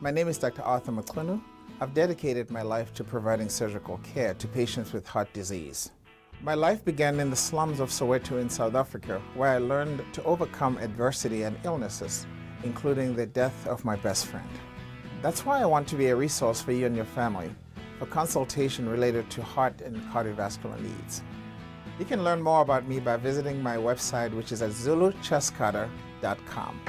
My name is Dr. Arthur McClunu. I've dedicated my life to providing surgical care to patients with heart disease. My life began in the slums of Soweto in South Africa, where I learned to overcome adversity and illnesses, including the death of my best friend. That's why I want to be a resource for you and your family for consultation related to heart and cardiovascular needs. You can learn more about me by visiting my website, which is at zuluchescutter.com.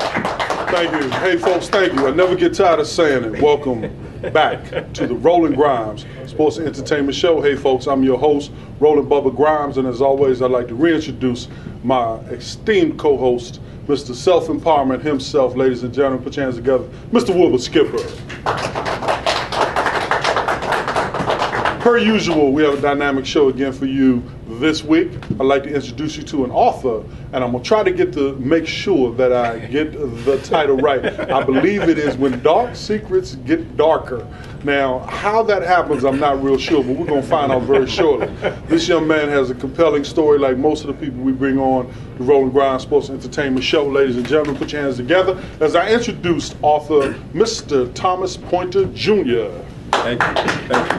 Thank you. Hey folks, thank you. I never get tired of saying it. Welcome back to the Roland GRIMES Sports and Entertainment Show. Hey folks, I'm your host, Roland Bubba Grimes, and as always, I'd like to reintroduce my esteemed co-host, Mr. Self-Empowerment himself. Ladies and gentlemen, put your hands together, Mr. Wilbur Skipper. Per usual, we have a dynamic show again for you this week. I'd like to introduce you to an author, and I'm going to try to make sure that I get the title right. I believe it is When Dark Secrets Get Darker. Now, how that happens, I'm not real sure, but we're going to find out very shortly. This young man has a compelling story like most of the people we bring on the Roland GRIMES Sports Entertainment Show. Ladies and gentlemen, put your hands together as I introduce author Mr. Thomas Pointer Jr. Thank you. Thank you.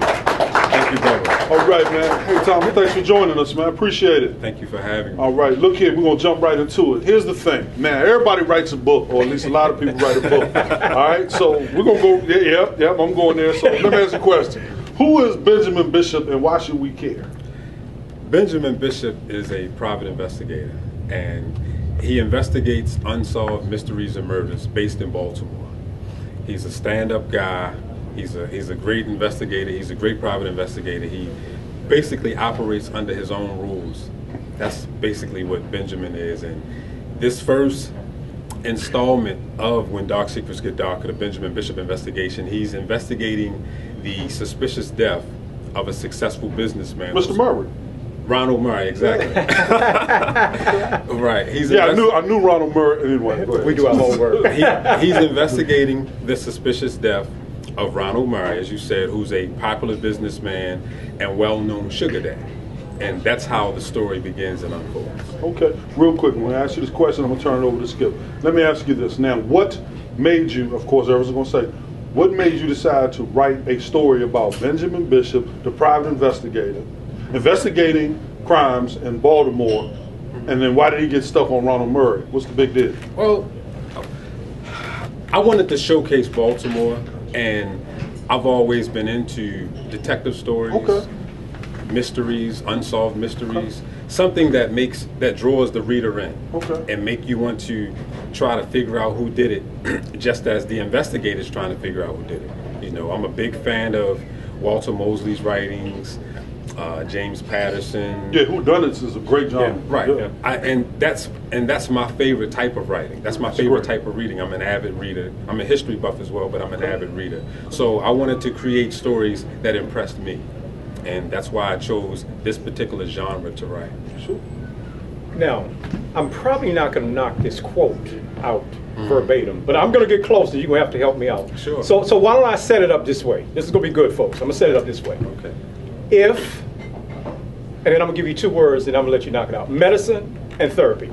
Thank you, brother. All right, man. Hey, Tom, thanks for joining us, man. Appreciate it. Thank you for having me. All right, look here. We're going to jump right into it. Here's the thing. Now, everybody writes a book, or at least a lot of people write a book. All right, so we're going to go. Yep, I'm going there. So let me ask you a question. Who is Benjamin Bishop, and why should we care? Benjamin Bishop is a private investigator, and he investigates unsolved mysteries and murders based in Baltimore. He's a stand-up guy. He's a great investigator. He's a great private investigator. He basically operates under his own rules. That's basically what Benjamin is. And this first installment of When Dark Secrets Get Darker, the Benjamin Bishop investigation, he's investigating the suspicious death of a successful businessman. Mr. Murray. Ronald Murray, exactly. Right. I knew Ronald Murray. Anyway, we do our homework. He's investigating the suspicious death of Ronald Murray, as you said, who's a popular businessman and well-known sugar daddy. And that's how the story begins and unfolds. Okay, real quick, when I ask you this question, I'm going to turn it over to Skip. Let me ask you this. Now, what made you, of course, everyone's going to say, what made you decide to write a story about Benjamin Bishop, the private investigator, investigating crimes in Baltimore, and then why did he get stuck on Ronald Murray? What's the big deal? Well, I wanted to showcase Baltimore, and I've always been into detective stories, mysteries, unsolved mysteries, something that draws the reader in, and make you want to try to figure out who did it, just as the investigator's trying to figure out who did it. You know, I'm a big fan of Walter Mosley's writings, James Patterson. Yeah, whodunits is a great genre. Yeah, right. Yeah. And that's my favorite type of writing. That's my favorite type of reading. I'm an avid reader. I'm a history buff as well, but I'm an avid reader. So I wanted to create stories that impressed me, and that's why I chose this particular genre to write. Sure. Now, I'm probably not going to knock this quote out verbatim, but I'm going to get closer. You're going to have to help me out. Sure. So why don't I set it up this way? This is going to be good, folks. I'm going to set it up this way. Okay. If, and then I'm going to give you two words, and I'm going to let you knock it out. Medicine and therapy.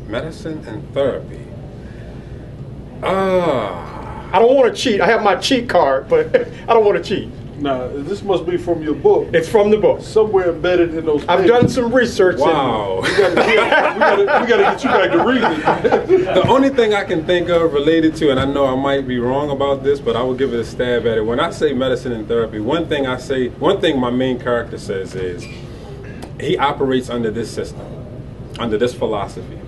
Medicine and therapy. I don't want to cheat. I have my cheat card, but I don't want to cheat. Now, this must be from your book. It's from the book. Somewhere embedded in those pages. I've done some research. Wow. We got to get you back to reading. The only thing I can think of related to, and I know I might be wrong about this, but I will give it a stab at it. When I say medicine and therapy, one thing my main character says is he operates under this system, under this philosophy.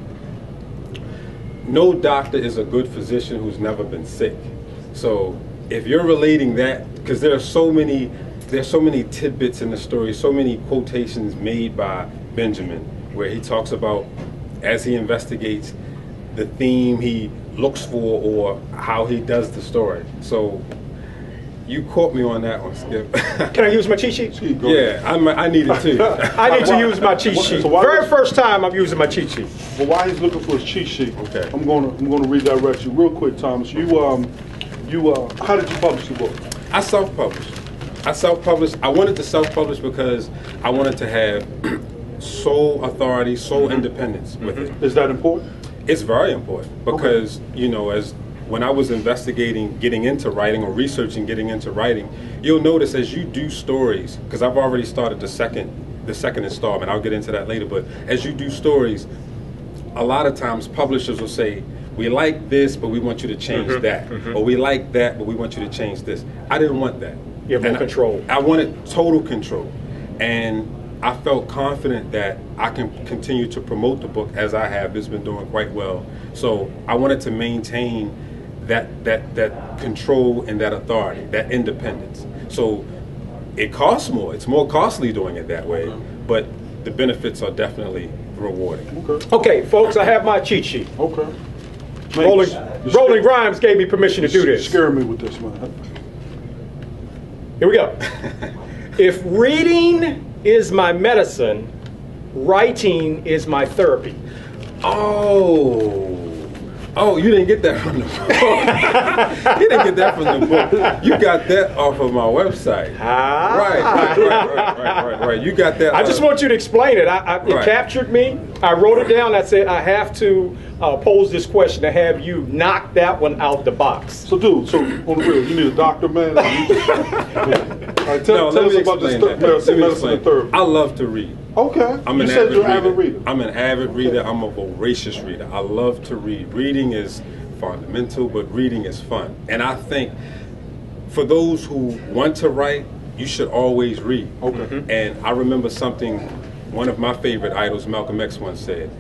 No doctor is a good physician who's never been sick. So if you're relating that, because there's so many tidbits in the story, so many quotations made by Benjamin, where he talks about, as he investigates, the theme he looks for or how he does the story. So you caught me on that one, Skip. Can I use my cheat sheet? Yeah, I need it too. I need to use my cheat sheet. Very first time I'm using my cheat sheet. Well, while he's looking for his cheat sheet, okay, I'm gonna redirect you real quick, Thomas. You how did you publish the book? I self-published. I wanted to self-publish because I wanted to have sole authority, sole independence with it. Is that important? It's very important because, you know, as when I was investigating getting into writing or researching getting into writing, you'll notice as you do stories, because I've already started the second installment, I'll get into that later, but as you do stories, a lot of times publishers will say, we like this, but we want you to change that. Or we like that, but we want you to change this. I didn't want that. You have more control. I wanted total control. And I felt confident that I can continue to promote the book as I have. It's been doing quite well. So I wanted to maintain that control and that authority, that independence. So it costs more. It's more costly doing it that way, but the benefits are definitely rewarding. Okay, folks, I have my cheat sheet. Okay. Roland Grimes gave me permission to do this. Scare me with this, man. Here we go. If reading is my medicine, writing is my therapy. Oh, you didn't get that from the book. You didn't get that from the book. You got that off of my website. Right. You got that. I just want you to explain it. It captured me. I wrote it down. I said I have to pose this question to have you knock that one out the box. So, dude, on the real, you need a doctor, man? All right, tell us about this medicine and therapy. I love to read. Okay. You said you're an avid reader. I'm an avid reader. I'm a voracious reader. I love to read. Reading is fundamental, but reading is fun. And I think for those who want to write, you should always read. Okay. And I remember something one of my favorite idols, Malcolm X, once said,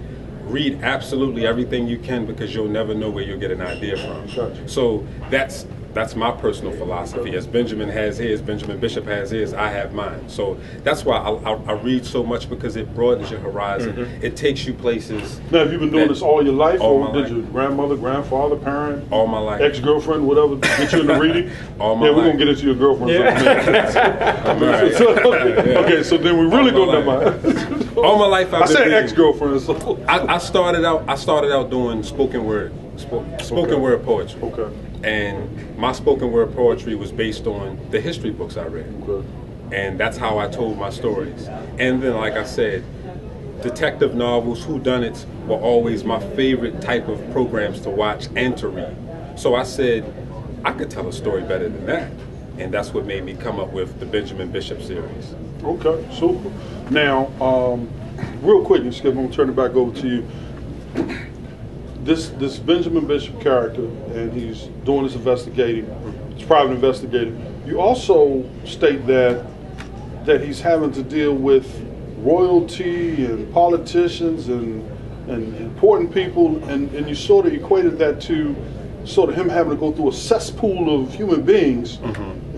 read absolutely everything you can because you'll never know where you'll get an idea from. Gotcha. So that's my personal philosophy. As Benjamin has his, Benjamin Bishop has his, I have mine. So that's why I read so much, because it broadens your horizon. It takes you places. Now, have you been doing this all your life, or did life. your grandmother, grandfather, parent, All my life. ex-girlfriend, whatever, get you into reading? All my Yeah, we're life. going to get into your girlfriend. Right. Okay, so then we really go to mine. All my life I've been I said reading. ex-girlfriend, so. I started out doing spoken word poetry. Okay. And my spoken word poetry was based on the history books I read. Okay. And that's how I told my stories. And then, like I said, detective novels, whodunits were always my favorite type of programs to watch and to read. So I said, I could tell a story better than that. And that's what made me come up with the Benjamin Bishop series. Okay, super. Now, real quick, Skip, I'm going to turn it back over to you. This Benjamin Bishop character, and he's doing this investigating, it's private investigating. You also state that he's having to deal with royalty and politicians and important people, and you sort of equated that to sort of him having to go through a cesspool of human beings,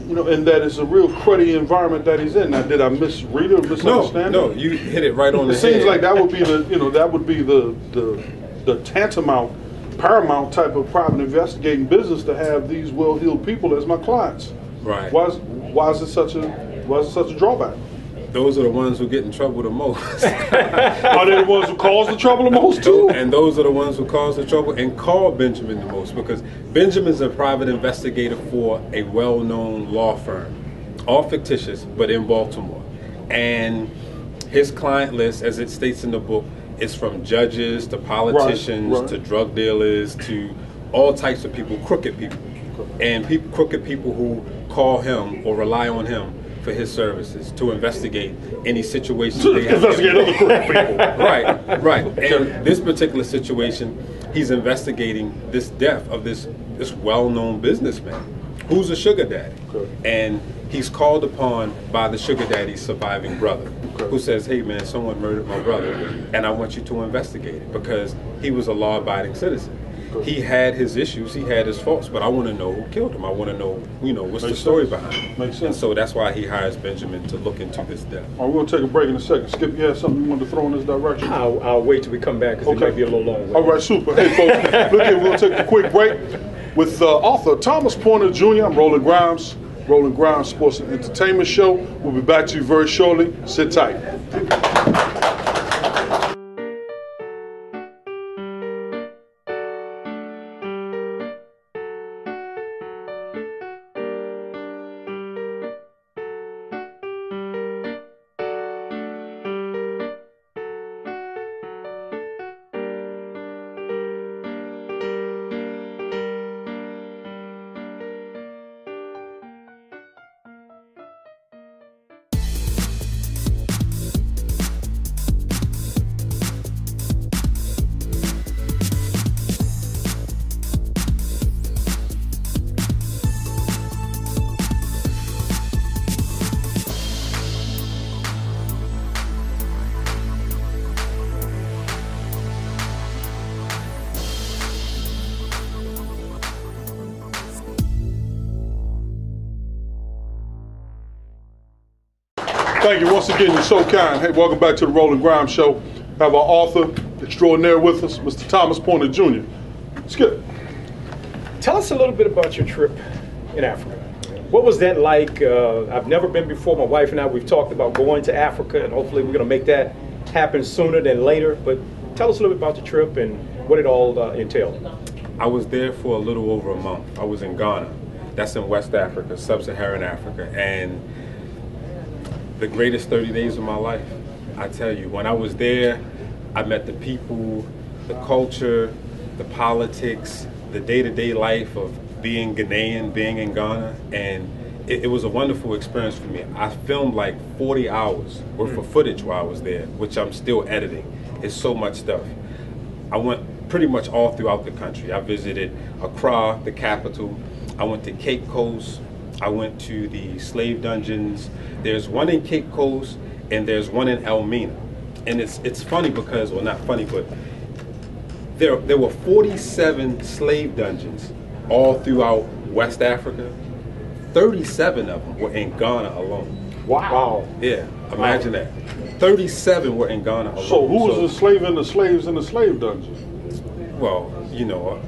you know, and that it's a real cruddy environment that he's in. Now, did I misread it or misunderstand No, it? you hit it right on the It head. seems like that would be the tantamount, paramount type of private investigating business to have these well-heeled people as my clients. Right. Why is it such a drawback? Those are the ones who get in trouble the most. Are they the ones who cause the trouble the most too? And those are the ones who cause the trouble and call Benjamin the most, because Benjamin's a private investigator for a well-known law firm, all fictitious, but in Baltimore. And his client list, as it states in the book, is from judges to politicians to drug dealers to all types of people, crooked people. And crooked people who call him or rely on him for his services to investigate any situations they have. Investigate other crooked people. Right. And this particular situation, he's investigating this death of this well-known businessman who's a sugar daddy. Okay. And he's called upon by the sugar daddy's surviving brother, who says, hey man, someone murdered my brother, and I want you to investigate it, because he was a law-abiding citizen. He had his issues, he had his faults, but I want to know who killed him. I want to know, what's the story behind it. Makes sense. And so that's why he hires Benjamin to look into this death. All right, we're going to take a break in a second. Skip, you have something you wanted to throw in this direction? I'll wait till we come back, because it might be a little long. All right, super. Hey, folks, look here, we're going to take a quick break with author Thomas Pointer Jr. I'm Roland Grimes. Roland Grimes Sports and Entertainment Show. We'll be back to you very shortly. Sit tight. Thank you once again. You're so kind. Hey, welcome back to the Roland GRIMES Show. Have our author extraordinaire with us, Mr. Thomas Pointer Jr. Skip. Tell us a little bit about your trip in Africa. What was that like? I've never been before. My wife and I, we've talked about going to Africa, and hopefully we're going to make that happen sooner than later. But tell us a little bit about the trip and what it all entailed. I was there for a little over a month. I was in Ghana. That's in West Africa, Sub-Saharan Africa. And the greatest 30 days of my life. I tell you, when I was there, I met the people, the culture, the politics, the day-to-day life of being Ghanaian, being in Ghana, and it was a wonderful experience for me. I filmed like 40 hours worth of footage while I was there, which I'm still editing. It's so much stuff. I went pretty much all throughout the country. I visited Accra, the capital. I went to Cape Coast. I went to the slave dungeons. There's one in Cape Coast and there's one in Elmina. And it's funny because, well, not funny, but there were 47 slave dungeons all throughout West Africa. 37 of them were in Ghana alone. Wow. Yeah, imagine that. 37 were in Ghana alone. So who was enslaving the slaves in the slave dungeon? Well, you know,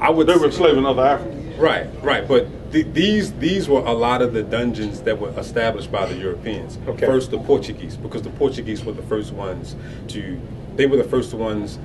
I would. They were enslaving other Africans. Right. But these were a lot of the dungeons that were established by the Europeans. Okay. First, the Portuguese, because the Portuguese were the first ones they were the first ones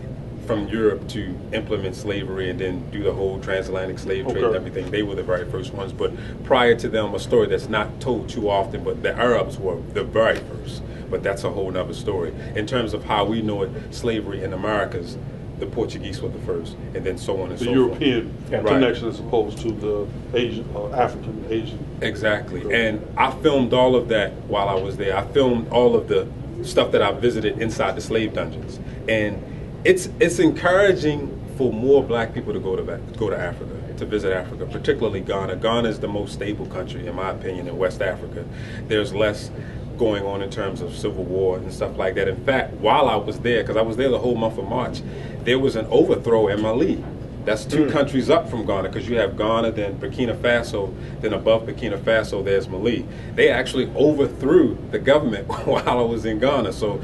from Europe to implement slavery and then do the whole transatlantic slave trade and everything. They were the very first ones. But prior to them, a story that's not told too often, but the Arabs were the very first. But that's a whole nother story. In terms of how we know it, slavery in Americas, the Portuguese were the first, and then so on and so forth. The European connection as opposed to the Asian, African, Asian. Exactly. And I filmed all of that while I was there. I filmed all of the stuff that I visited inside the slave dungeons. And it's encouraging for more black people to go to Africa, to visit Africa, particularly Ghana. Ghana is the most stable country, in my opinion, in West Africa. There's less going on in terms of civil war and stuff like that. In fact, while I was there, because I was there the whole month of March, there was an overthrow in Mali. That's two countries up from Ghana, because you have Ghana, then Burkina Faso, then above Burkina Faso there's Mali. They actually overthrew the government while I was in Ghana. So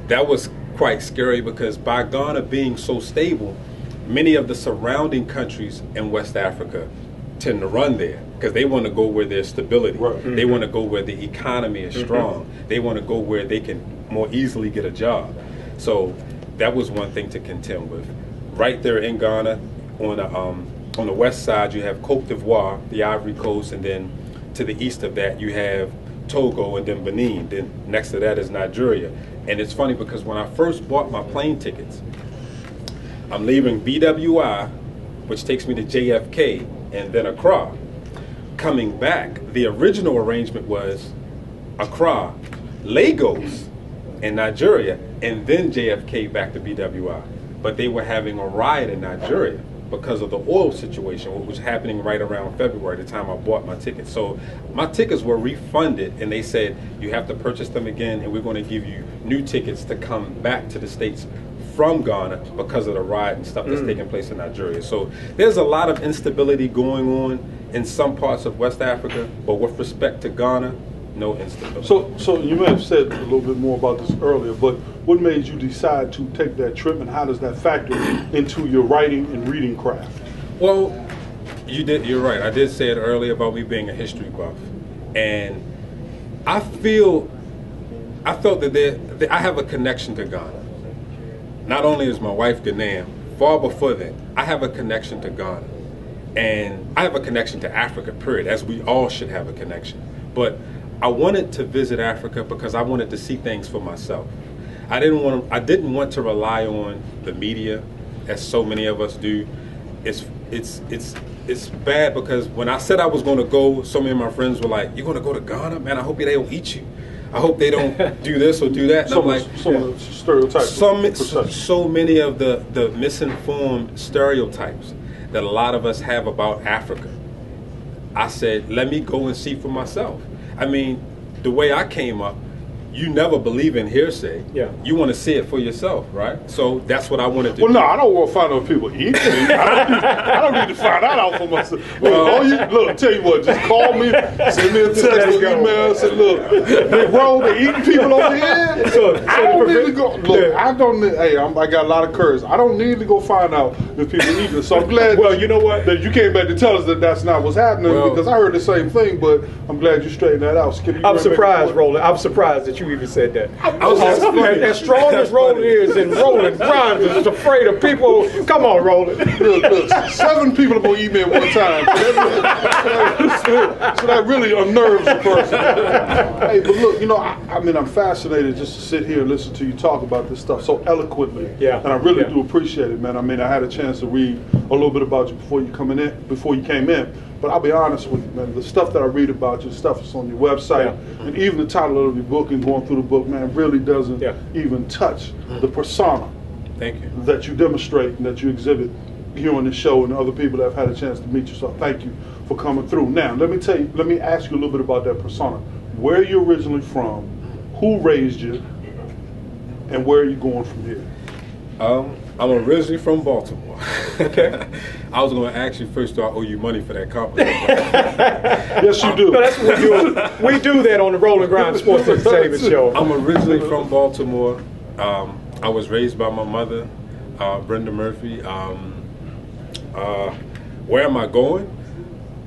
that was quite scary, because by Ghana being so stable, many of the surrounding countries in West Africa tend to run there, because they want to go where there's stability. They want to go where the economy is strong. They want to go where they can more easily get a job. So that was one thing to contend with. Right there in Ghana, on the west side, you have Cote d'Ivoire, the Ivory Coast, and then to the east of that, you have Togo and then Benin. Then next to that is Nigeria. And it's funny because when I first bought my plane tickets, I'm leaving BWI, which takes me to JFK, and then Accra. Coming back, the original arrangement was Accra, Lagos, and Nigeria, and then JFK back to BWI. But they were having a riot in Nigeria because of the oil situation, which was happening right around February, the time I bought my tickets. So my tickets were refunded, and they said, you have to purchase them again, and we're going to give you new tickets to come back to the States from Ghana because of the riot and stuff that's taking place in Nigeria. So there's a lot of instability going on in some parts of West Africa, but with respect to Ghana, no instability. So you may have said a little bit more about this earlier, but what made you decide to take that trip, and how does that factor into your writing and reading craft? Well, you're right. I did say it earlier about me being a history buff, and I felt that I have a connection to Ghana. Not only is my wife Ghanaian, far before that, I have a connection to Ghana. And I have a connection to Africa, period, as we all should have a connection. But I wanted to visit Africa because I wanted to see things for myself. I didn't want to rely on the media, as so many of us do. It's bad because when I said I was going to go, so many of my friends were like, "You're going to go to Ghana? Man, I hope they don't eat you. I hope they don't do this or do that." And I'm like, some of the stereotypes. So many of the misinformed stereotypes that a lot of us have about Africa. I said, let me go and see for myself. I mean, the way I came up, you never believe in hearsay. Yeah. You want to see it for yourself, right? So that's what I wanted to do. Well, no, I don't want to find out if people eat me. I don't need to find that out for myself. Look, tell you what, just call me, send me a text or email, say, look, Big Bro, they eating people over here. I don't need to go. Look, I don't need, I got a lot of courage. I don't need to go find out if people eating. So I'm glad. Well, you know what? That you came back to tell us that that's not what's happening, because I heard the same thing. But I'm glad you straightened that out. Skip, I'm surprised, Roland. I'm surprised that you even said that. As strong as Roland is, and Roland Grimes is afraid of people. Come on, Roland. Look, 7 people are going to eat me at one time. So that really unnerves a person. Hey, but look, you know, I mean, I'm fascinated just to sit here and listen to you talk about this stuff so eloquently. Yeah. And I really do appreciate it, man. I mean, I had a chance to read a little bit about you before you came in. But I'll be honest with you, man, the stuff that I read about you, the stuff that's on your website, and even the title of your book and going through the book, man, really doesn't even touch the persona that you demonstrate and that you exhibit here on the show, and other people that have had a chance to meet you. So thank you for coming through. Now, let me ask you a little bit about that persona. Where are you originally from? Who raised you? And where are you going from here? I'm originally from Baltimore. Okay. I was going to ask you first, do I owe you money for that compliment? Yes, you do. No, that's what we do. We do that on the Roland Grimes Sports Entertainment Show. I'm originally from Baltimore. I was raised by my mother, Brenda Murphy. Where am I going?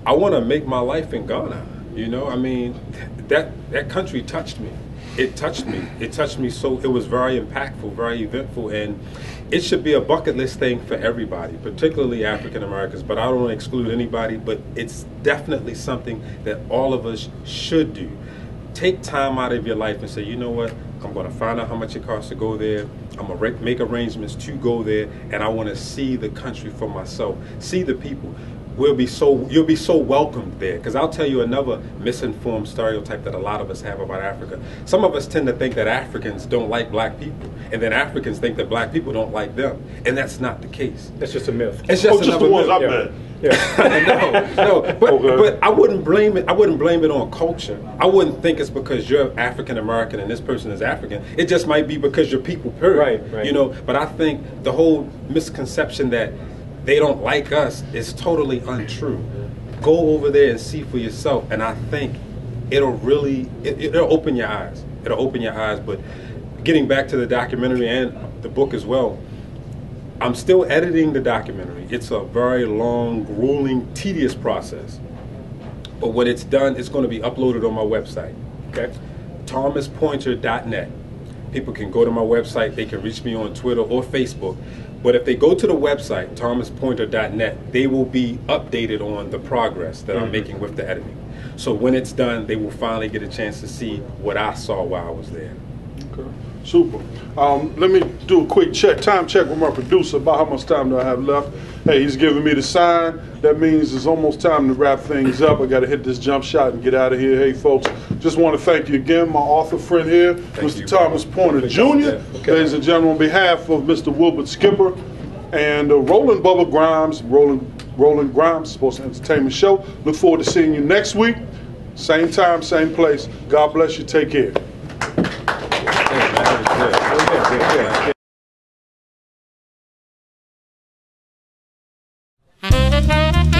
I want to make my life in Ghana. You know, I mean, that country touched me. It touched me. It touched me so it was very impactful, very eventful, and it should be a bucket list thing for everybody, particularly African Americans, but I don't want to exclude anybody, but it's definitely something that all of us should do. Take time out of your life and say, you know what, I'm going to find out how much it costs to go there. I'm going to make arrangements to go there, and I want to see the country for myself, see the people. You'll be so welcomed there. Because I'll tell you another misinformed stereotype that a lot of us have about Africa. Some of us tend to think that Africans don't like black people, and then Africans think that black people don't like them, and that's not the case. That's just a myth. It's just the ones I've met. But I wouldn't blame it. I wouldn't blame it on culture. I wouldn't think it's because you're African American and this person is African. It just might be because you're people. Period. Right. You know. But I think the whole misconception that they don't like us is totally untrue. Go over there and see for yourself, and I think it'll open your eyes. It'll open your eyes. But getting back to the documentary and the book as well, I'm still editing the documentary. It's a very long, grueling, tedious process. But when it's done, it's going to be uploaded on my website. Okay, thomaspointer.net. People can go to my website. They can reach me on Twitter or Facebook. But if they go to the website, thomaspointer.net, they will be updated on the progress that I'm making with the editing. So when it's done, they will finally get a chance to see what I saw while I was there. Okay. Super. Let me do a quick time check with my producer about how much time do I have left. Hey, he's giving me the sign. That means it's almost time to wrap things up. I got to hit this jump shot and get out of here. Hey, folks, just want to thank you again, my author friend here, Mr. Thomas Pointer Jr. Ladies and gentlemen, on behalf of Mr. Wilbert Skipper and Roland Bubba Grimes, Roland Grimes, Sports Entertainment Show. Look forward to seeing you next week. Same time, same place. God bless you. Take care. Yeah.